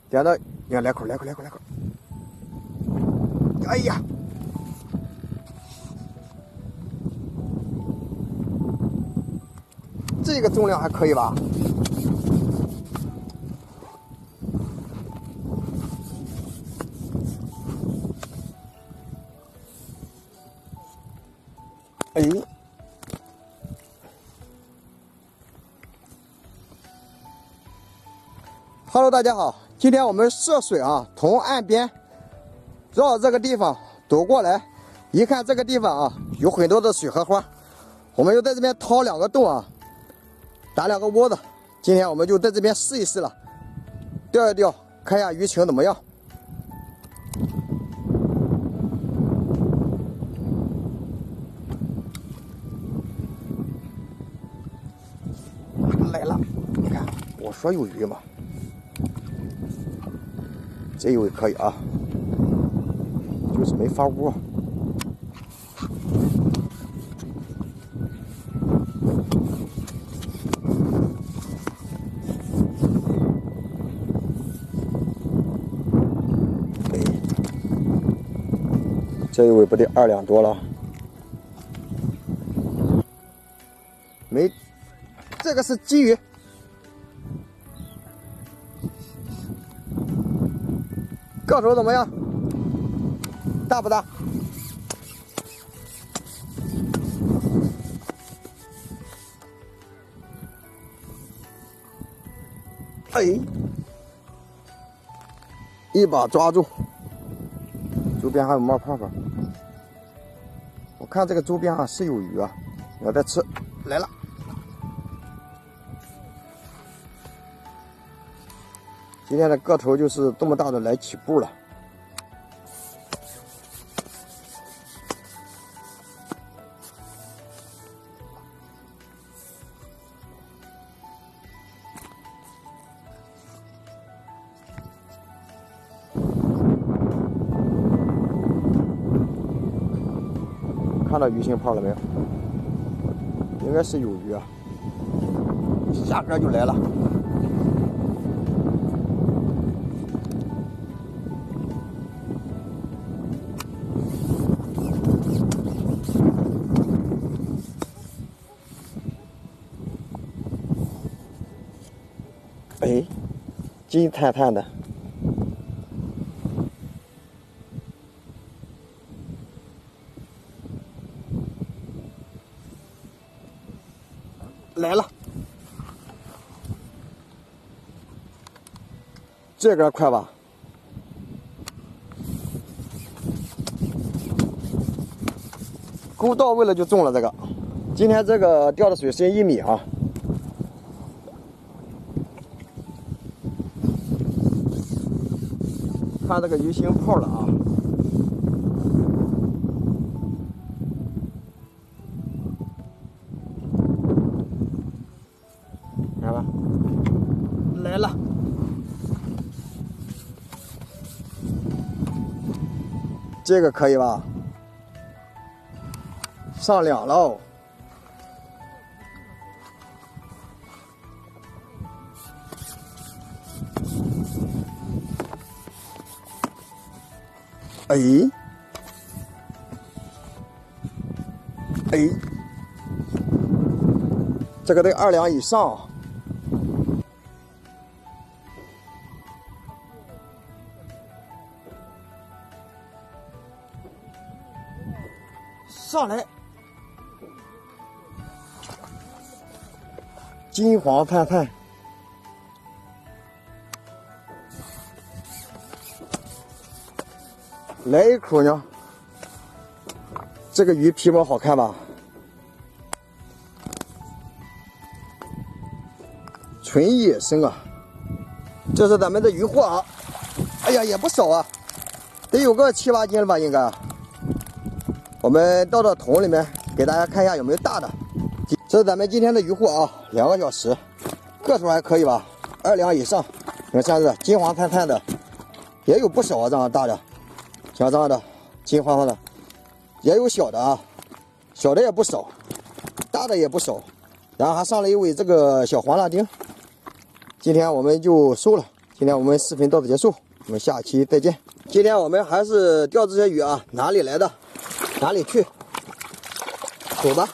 点到，你看来口。哎呀，这个重量还可以吧？哎。Hello， 大家好，今天我们涉水啊，从岸边绕这个地方走过来，一看这个地方啊，有很多的水荷花，我们就在这边掏2个洞啊，打2个窝子。今天我们就在这边试一试了，钓一钓，看一下鱼情怎么样。来了，你看，我说有鱼嘛。这一尾可以啊，就是没发窝。哎，这一尾不得2两多了？没，这个是鲫鱼。个头怎么样？大不大？哎，一把抓住，周边还有冒泡泡。我看这个周边啊是有鱼啊，我在吃，来了。今天的个头就是这么大的来起步了。看到鱼腥泡了没有？应该是有鱼啊，下竿就来了。哎，金灿灿的，来了，这个快吧？钩到位了就中了这个。今天这个钓的水深1米啊。看这个鱼腥泡了啊！看吧，来了，这个可以吧？上2喽！哎，哎，这个得2两以上。上来，金黄灿灿。来一口呢，这个鱼皮毛好看吧？纯野生啊！这是咱们的鱼货啊！哎呀，也不少啊，得有个7、8斤了吧？应该。我们倒到桶里面，给大家看一下有没有大的。这是咱们今天的鱼货啊，2个小时，个头还可以吧？2两以上。你看这样子，金黄灿灿的，也有不少啊，这样大的。像这样的金黄黄的，也有小的啊，小的也不少，大的也不少，然后还上了一尾这个小黄辣丁。今天我们就收了，今天我们视频到此结束，我们下期再见。今天我们还是钓这些鱼啊，哪里来的哪里去，走吧。